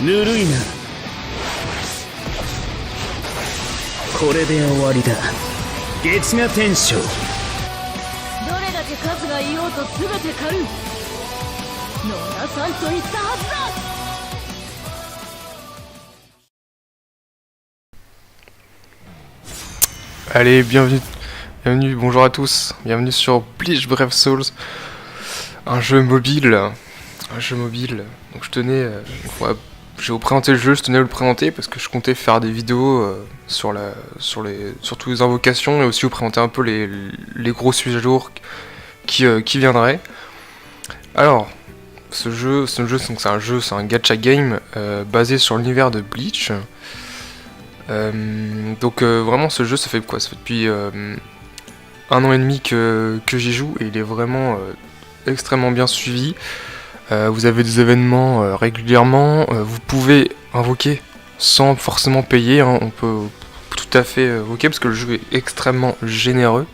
ぬるいな。これで終わりだ。月牙天将。どれだけ数がいようと全て狩る。野田さんと言ったはずだ。Allez, bienvenue, bonjour à tous, bienvenue sur Bleach Brave Souls, un jeu mobile, donc je tenais, je vais vous présenter le jeu, je tenais à le présenter parce que je comptais faire des vidéos sur toutes les invocations et aussi vous présenter un peu les gros sujets à jour qui viendraient. Alors, c'est un gacha game basé sur l'univers de Bleach. Vraiment ce jeu ça fait depuis 1 an et demi que j'y joue et il est vraiment extrêmement bien suivi. Vous avez des événements régulièrement, vous pouvez invoquer sans forcément payer, hein. On peut tout à fait invoquer parce que le jeu est extrêmement généreux.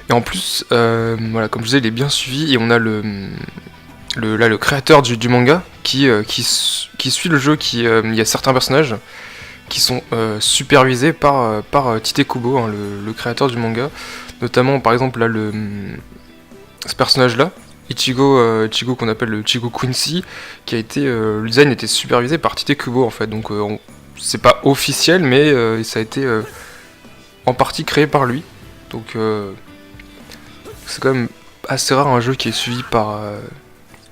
Et en plus, voilà, comme je disais, il est bien suivi et on a le créateur du manga qui suit le jeu, il y a certains personnages qui sont supervisés par Tite Kubo, hein, le créateur du manga. Notamment, par exemple, là, ce personnage-là, Ichigo qu'on appelle le Ichigo Quincy, le design était supervisé par Tite Kubo, en fait. Donc, c'est pas officiel, mais ça a été en partie créé par lui. Donc, c'est quand même assez rare un jeu qui est suivi par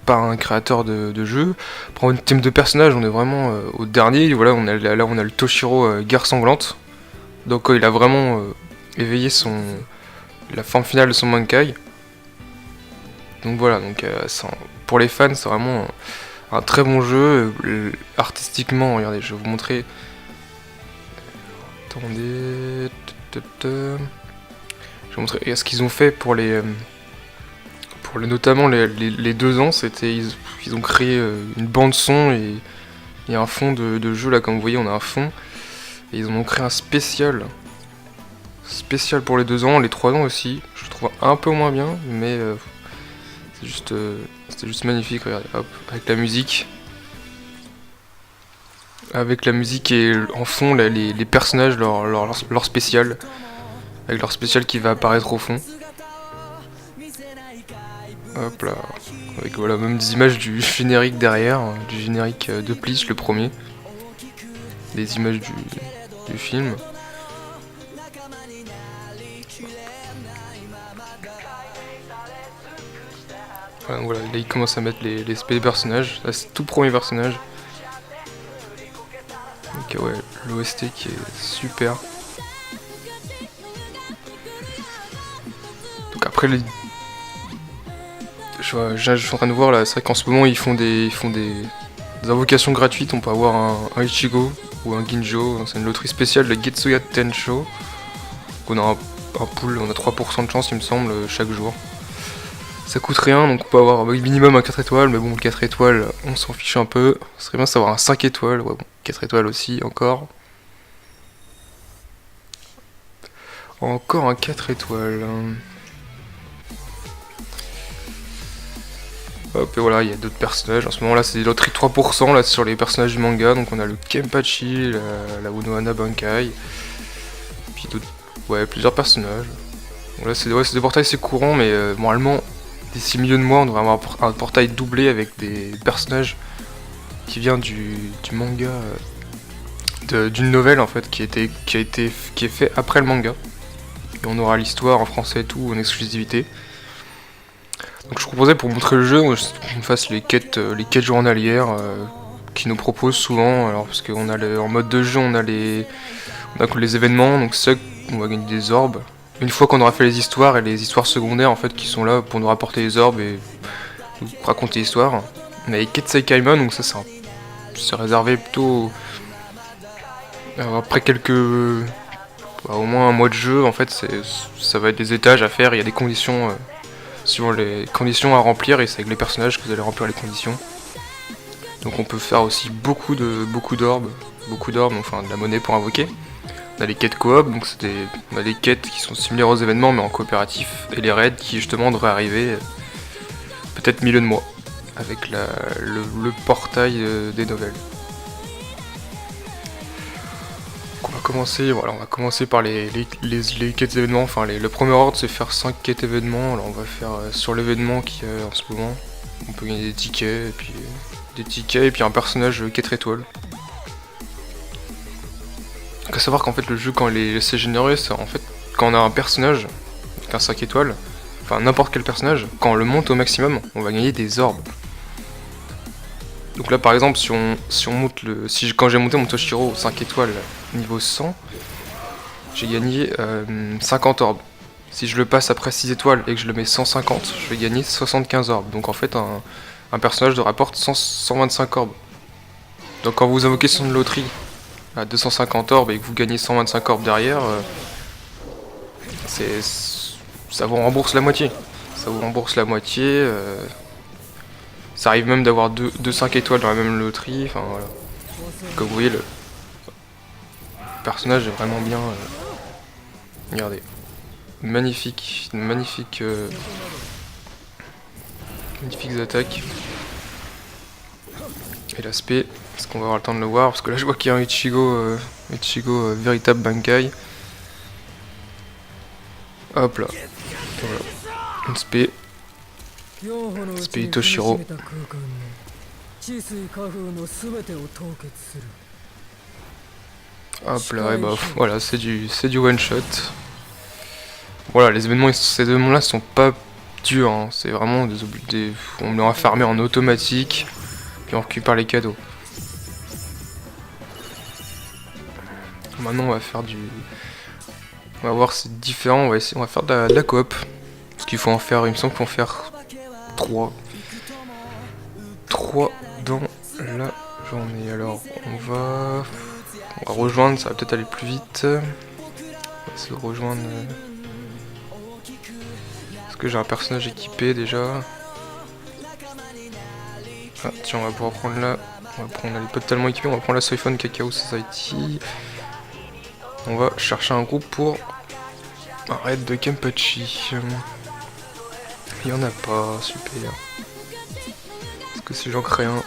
un créateur de jeu. Pour une team de personnages, on est vraiment au dernier. Voilà, on a le Toshiro Guerre Sanglante. Donc il a vraiment éveillé la forme finale de son Mankai. Donc voilà, pour les fans, c'est vraiment un très bon jeu. Artistiquement, regardez, je vais vous montrer. Attendez. Je vais vous montrer ce qu'ils ont fait pour notamment les 2 ans, ils ont créé une bande son et un fond de jeu là, comme vous voyez, on a un fond et ils en ont créé un spécial pour les 2 ans, les 3 ans aussi. Je le trouve un peu moins bien, mais c'était juste magnifique. Regardez, hop, avec la musique et en fond les personnages, leur spécial, avec leur spécial qui va apparaître au fond. Hop là, avec voilà, même des images du générique derrière, du générique de Bleach, le premier. Des images du film. Voilà, là il commence à mettre les personnages. Là c'est le tout premier personnage. Donc ouais, l'OST qui est super. Donc après je suis en train de voir là, c'est vrai qu'en ce moment ils font des invocations gratuites. On peut avoir un Ichigo ou un Ginjo, c'est une loterie spéciale de Getsuya Tensho. On a un pool, on a 3% de chance il me semble chaque jour. Ça coûte rien, donc on peut avoir minimum un 4 étoiles, mais bon 4 étoiles on s'en fiche un peu. Ce serait bien d'avoir un 5 étoiles, ouais bon, 4 étoiles aussi encore. Encore un 4 étoiles. Hop, et voilà, il y a d'autres personnages. En ce moment là, c'est des loteries 3% là, sur les personnages du manga. Donc on a le Kenpachi, la Unohana Bankai. Puis d'autres. Ouais, plusieurs personnages. Donc là, c'est des portails assez courants, mais normalement, d'ici milieu de mois, on devrait avoir un portail doublé avec des personnages qui vient du manga. D'une nouvelle en fait, qui est fait après le manga. Et on aura l'histoire en français et tout, en exclusivité. Donc je proposais pour montrer le jeu, qu'on fasse les quêtes journalières qui nous proposent souvent. Alors parce qu'on a en mode de jeu, on a les événements, donc c'est ça qu'on va gagner des orbes. Une fois qu'on aura fait les histoires et les histoires secondaires en fait qui sont là pour nous rapporter les orbes et nous raconter l'histoire. On a les quêtes Seikaimon, donc ça c'est réservé plutôt après au moins un mois de jeu en fait. Ça va être des étages à faire, il y a des conditions. Suivant les conditions à remplir, et c'est avec les personnages que vous allez remplir les conditions. Donc on peut faire aussi beaucoup d'orbes, enfin de la monnaie pour invoquer. On a les quêtes coop, donc on a des quêtes qui sont similaires aux événements mais en coopératif, et les raids qui justement devraient arriver peut-être milieu de mois, avec le portail des nouvelles. commencer, voilà, on va commencer par les quêtes événements. Enfin, le premier ordre, c'est faire 5 quêtes événements. Alors, on va faire sur l'événement qui est en ce moment. On peut gagner des tickets, et puis un personnage 4 étoiles. Donc, à savoir qu'en fait, le jeu, quand c'est généré, c'est en fait quand on a un personnage avec un 5 étoiles, enfin n'importe quel personnage, quand on le monte au maximum, on va gagner des orbes. Donc là par exemple si on monte quand j'ai monté mon Toshiro 5 étoiles niveau 100, j'ai gagné 50 orbes. Si je le passe après 6 étoiles et que je le mets 150, je vais gagner 75 orbes. Donc en fait un personnage de rapporte 125 orbes. Donc quand vous invoquez son loterie à 250 orbes et que vous gagnez 125 orbes derrière, ça vous rembourse la moitié. Ça vous rembourse la moitié. Ça arrive même d'avoir 2 5 étoiles dans la même loterie, enfin voilà. Comme vous voyez, le personnage est vraiment bien. Regardez. Magnifique, magnifiques attaques. Et l'aspect, est-ce qu'on va avoir le temps de le voir? Parce que là je vois qu'il y a un Ichigo véritable Bankai. Hop là. Voilà. L'aspect. Toshiro. Hop là, et bah voilà, c'est du one shot. Voilà, ces événements là sont pas durs, hein. C'est vraiment on les a farmé en automatique, puis on récupère les cadeaux. Maintenant on va faire on va voir, c'est différent, on va faire de la coop. Parce qu'il faut en faire, il me semble qu'il faut en faire 3 dans la journée. Alors on va rejoindre, ça va peut-être aller plus vite. On va essayer de rejoindre. Est-ce que j'ai un personnage équipé déjà? Ah tiens, on va pouvoir prendre là. Elle est pas tellement équipée, on va prendre la Soifon Cacao Society. On va chercher un groupe pour un raid de Kenpachi. Il y en a pas, super. Est-ce que si j'en crée un?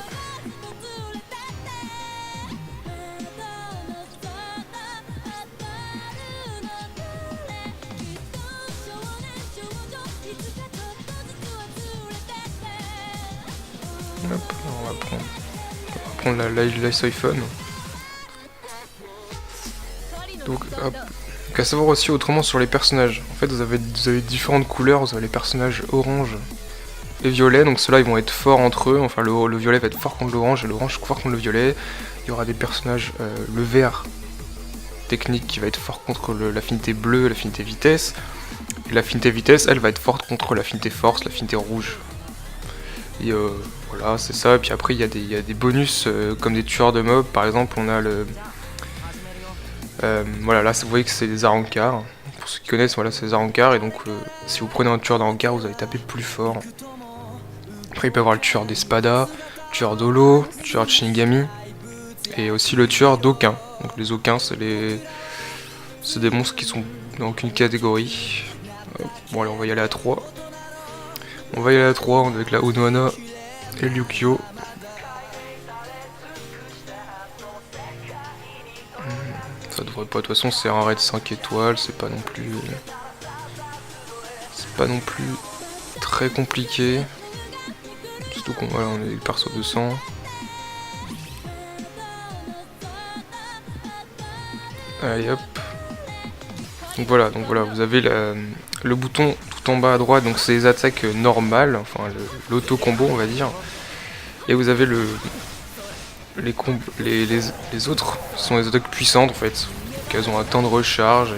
Hop, on va prendre la Soifon. Donc hop. Donc à savoir aussi autrement sur les personnages. En fait vous avez différentes couleurs, vous avez les personnages orange et violet, donc ceux-là ils vont être forts entre eux, enfin le violet va être fort contre l'orange et l'orange fort contre le violet. Il y aura des personnages, le vert technique qui va être fort contre l'affinité bleue, l'affinité vitesse. Et l'affinité vitesse elle va être forte contre l'affinité force, l'affinité rouge. Et voilà c'est ça, et puis après il y a des bonus comme des tueurs de mobs, par exemple on a le... voilà, là vous voyez que c'est des arancars. Pour ceux qui connaissent, voilà, c'est des arancars. Et donc, si vous prenez un tueur d'arancars, vous allez taper plus fort. Après, il peut y avoir le tueur d'espada, tueur d'holo, tueur de shinigami, et aussi le tueur d'aucun. Donc, les aucun, c'est des monstres qui sont dans aucune catégorie. Bon, allez, on va y aller à 3. On va y aller à 3 avec la Unohana et Ryukyo. Ça devrait pas, de toute façon c'est un raid 5 étoiles, c'est pas non plus très compliqué. Surtout qu'on voilà, on est le perso 200. Allez hop. Donc voilà, vous avez le bouton tout en bas à droite, donc c'est les attaques normales, enfin l'auto-combo on va dire. Et vous avez les autres sont des attaques puissantes en fait. Donc elles ont un temps de recharge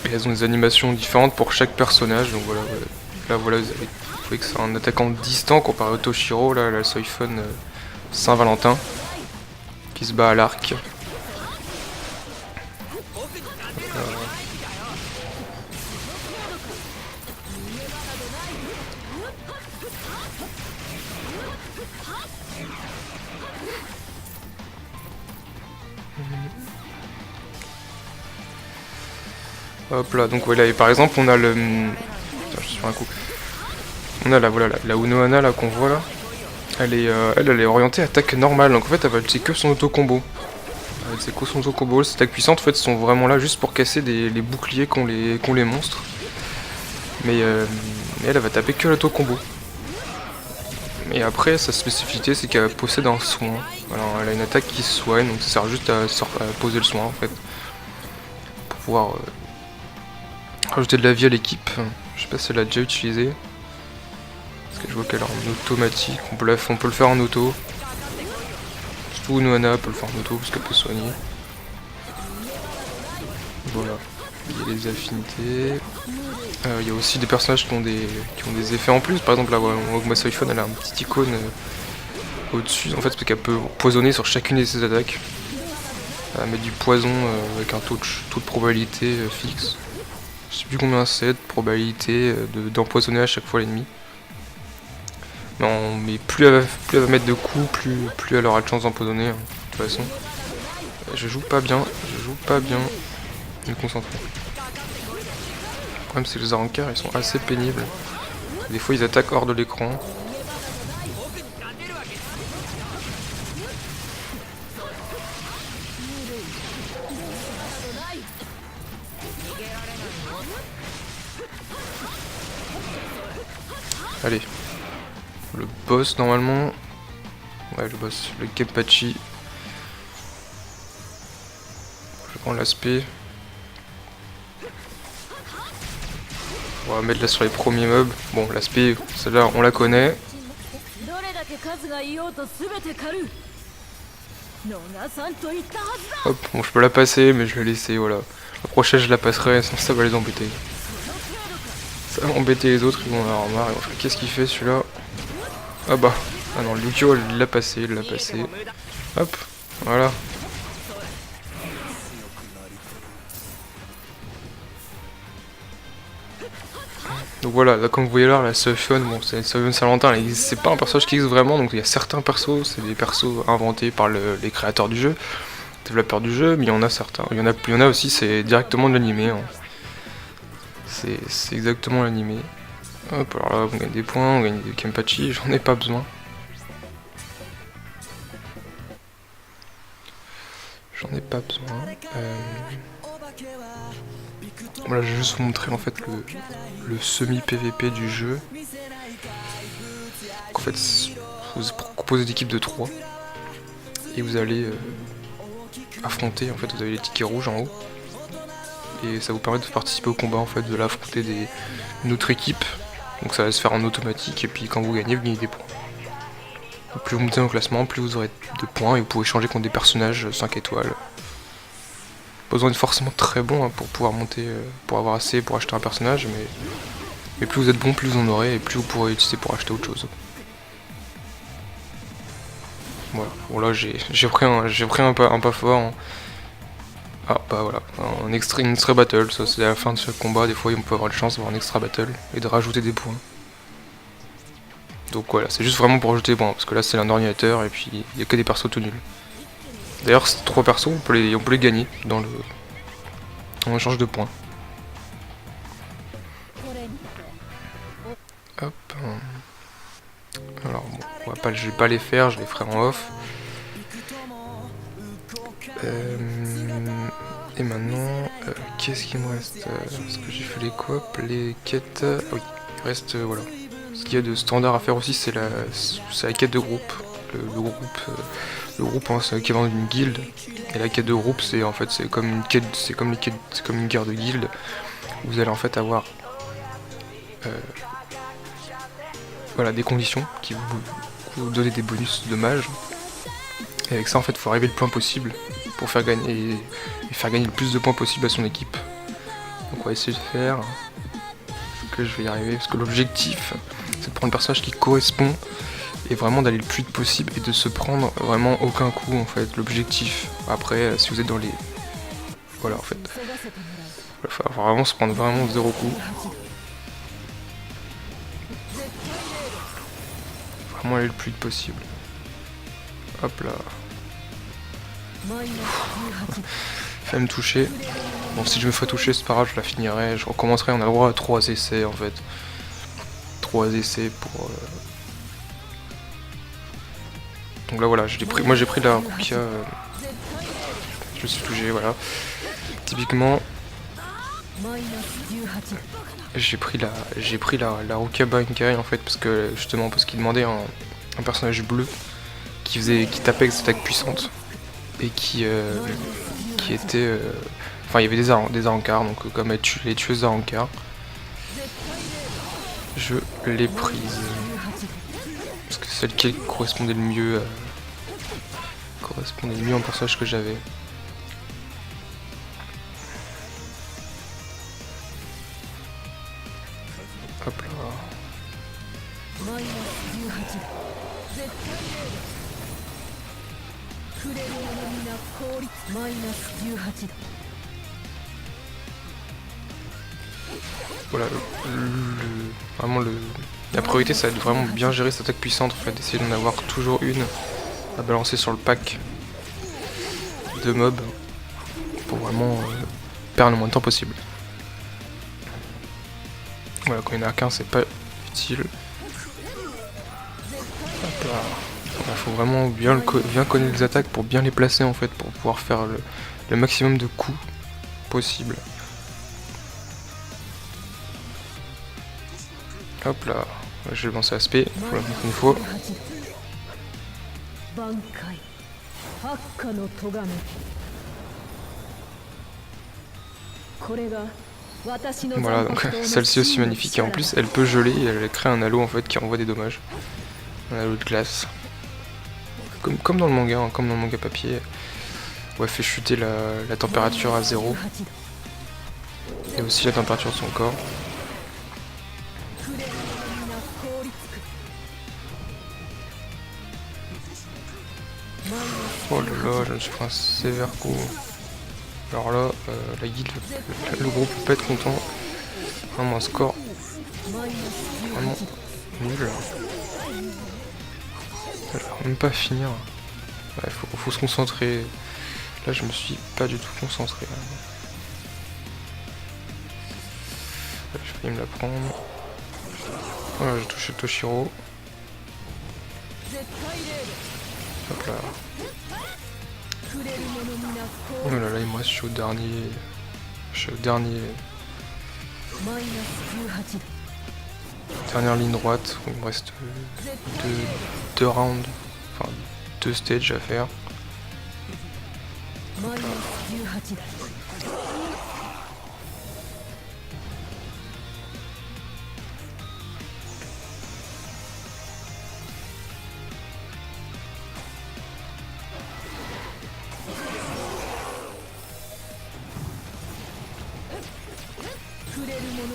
et elles ont des animations différentes pour chaque personnage. Donc voilà, là voilà, vous voyez que c'est un attaquant distant comparé au Toshiro, là, la Soifon Saint-Valentin qui se bat à l'arc. Hop là, donc voilà, et par exemple on a le... Putain, je suis sur un coup. On a la Unohana là qu'on voit là. Elle est orientée attaque normale, donc en fait elle va utiliser que son auto-combo. avec ses Kosozo Combo, ces attaques puissantes en fait sont vraiment là juste pour casser les boucliers qu'ont les monstres. Mais elle va taper que l'auto combo. Et après sa spécificité c'est qu'elle possède un soin. Alors elle a une attaque qui se soigne, donc ça sert juste à poser le soin en fait. Pour pouvoir rajouter de la vie à l'équipe. Je sais pas si elle l'a déjà utilisé. Parce que je vois qu'elle est en automatique. On peut le faire en auto. Surtout Noana peut le faire en auto parce qu'elle peut soigner. Voilà. Il y a les affinités. Il y a aussi des personnages qui ont des effets en plus. Par exemple, là, Ogma Soifon, elle a un petit icône au-dessus. En fait, parce qu'elle peut poisonner sur chacune de ses attaques. Elle met du poison avec un taux de probabilité fixe. Je sais plus combien c'est de probabilité d'empoisonner à chaque fois l'ennemi. Non, mais plus elle va mettre de coups, plus elle aura de chance d'empoisonner. Hein, de toute façon. Je joue pas bien. Me concentrer. Le problème c'est que les arrancars ils sont assez pénibles. Des fois ils attaquent hors de l'écran. Allez. Le boss normalement. Ouais le boss, le Kenpachi. Je prends l'aspect. On va mettre là sur les premiers mobs. Bon, l'aspect, celle-là, on la connaît. Hop, bon, je peux la passer, mais je vais laisser, voilà. La prochaine, je la passerai, sinon ça va les embêter. Ça va embêter les autres, ils vont en avoir marre. Qu'est-ce qu'il fait celui-là? Ah bah, ah non, Lukio, il l'a passé, Hop, voilà. Donc voilà, là, comme vous voyez là, la Soifon, bon, c'est Soifon Salentin, c'est pas un personnage qui existe vraiment, donc il y a certains persos, c'est des persos inventés par les créateurs du jeu, développeurs du jeu, mais il y en a certains. Il y en a aussi, c'est directement de l'animé. Hein. C'est exactement l'animé. Hop, alors là, on gagne des points, on gagne des Kenpachi, j'en ai pas besoin. Voilà, je vais juste vous montrer en fait le semi-PVP du jeu. En fait, vous composez d'équipes de 3 et vous allez affronter, en fait, vous avez les tickets rouges en haut et ça vous permet de participer au combat, en fait, de l'affronter une autre équipe. Donc ça va se faire en automatique et puis quand vous gagnez des points. Donc, plus vous montez dans le classement, plus vous aurez de points et vous pouvez changer contre des personnages 5 étoiles. Pas besoin d'être forcément très bon hein, pour pouvoir monter, pour avoir assez pour acheter un personnage, mais plus vous êtes bon, plus vous en aurez et plus vous pourrez utiliser pour acheter autre chose. Voilà, bon là j'ai pris un pas fort. Hein. Ah bah voilà, une extra battle, ça c'est à la fin de chaque combat, des fois on peut avoir la chance d'avoir un extra battle et de rajouter des points. Donc voilà, c'est juste vraiment pour rajouter des points, parce que là c'est un ordinateur et puis il n'y a que des persos tout nuls. D'ailleurs, ces 3 persos, on peut les gagner dans en échange de points. Hop. Alors, bon, je vais pas les faire, je les ferai en off. Et maintenant, qu'est-ce qu'il me reste? Parce que j'ai fait les coops, les quêtes. Oui, il reste, voilà. Ce qu'il y a de standard à faire aussi, c'est la quête de groupe. Le groupe, hein, c'est l'équivalent d'une guilde. Et la quête de groupe, c'est en fait, c'est comme une guerre de guilde. Vous allez en fait avoir, voilà, des conditions qui vous donnent des bonus de mage. Et avec ça, en fait, il faut arriver le plus loin possible pour faire gagner le plus de points possible à son équipe. Donc on va essayer de faire. Que je vais y arriver parce que l'objectif, c'est de prendre un personnage qui correspond. Et vraiment d'aller le plus vite possible et de se prendre vraiment aucun coup en fait, l'objectif. Après, si vous êtes dans les... Voilà en fait. Il va falloir vraiment se prendre vraiment 0 coup. Vraiment aller le plus vite possible. Hop là. Fait me toucher. Bon, si je me fais toucher, c'est pas grave, je la finirai. Je recommencerai, on a le droit à 3 essais en fait. 3 essais pour... Donc là voilà, moi j'ai pris la Rukia Je me suis touché, voilà. Typiquement, j'ai pris la Ruka Bankai en fait, parce que justement parce qu'il demandait un personnage bleu qui tapait avec des attaques puissantes et qui était, enfin il y avait des Arrancars, donc comme les tueuses d'Arrancars, je l'ai prise parce que c'est celle qui correspondait le mieux au personnage que j'avais. Hop là. Voilà, vraiment la priorité ça va être vraiment bien gérer cette attaque puissante en fait, d'essayer d'en avoir toujours une à balancer sur le pack de mobs pour vraiment perdre le moins de temps possible. Voilà, quand il n'y en a qu'un c'est pas utile. Il faut vraiment bien connaître les attaques pour bien les placer en fait, pour pouvoir faire le maximum de coups possible. Hop là, je vais lancer aspect pour la prochaine fois. Voilà, donc celle-ci aussi magnifique, et en plus elle peut geler et elle crée un halo en fait qui envoie des dommages. Un halo de glace. Comme dans le manga, hein, comme dans le manga papier. Ouais, fait chuter la température à 0. Et aussi la température de son corps. Oh là là, je me suis pris un sévère coup. Alors là, la guilde, le groupe peut pas être content. Vraiment un score vraiment nul. Alors, même pas finir. Ouais, faut se concentrer. Là, je me suis pas du tout concentré. J'ai failli me la prendre. Voilà, j'ai touché Toshiro. Hop là. Oh là là, il me reste, je suis au dernier. Dernière ligne droite, où il me reste deux rounds, enfin 2 stages à faire.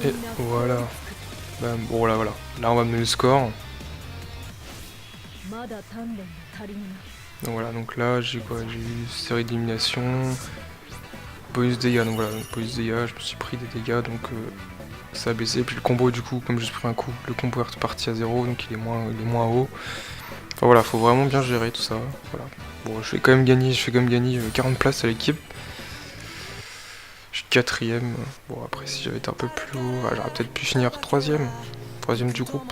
Et voilà. Ben, bon voilà. Là on va mener le score. Donc voilà, donc là j'ai quoi? J'ai eu série d'élimination. Bonus dégâts, donc voilà, bonus dégâts, je me suis pris des dégâts donc ça a baissé. Puis le combo du coup, comme j'ai pris un coup, le combo est reparti à 0, donc il est moins haut. Enfin voilà, faut vraiment bien gérer tout ça. Voilà. Bon, je fais quand même gagner 40 places à l'équipe. Je suis 4ème. Bon, après, si j'avais été un peu plus haut, j'aurais peut-être pu finir 3ème. 3ème du groupe.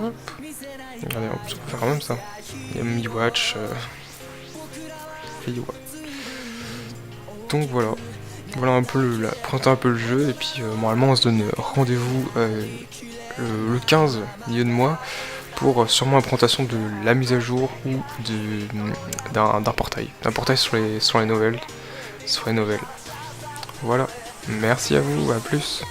Hop. Regardez, on peut faire même ça. Il y a Mi-Watch. Donc voilà. Voilà un peu présenter un peu le jeu. Et puis, normalement, on se donne rendez-vous le 15 milieu de mois pour sûrement la présentation de la mise à jour ou d'un portail. D'un portail sur les nouvelles. Voilà. Merci à vous, à plus.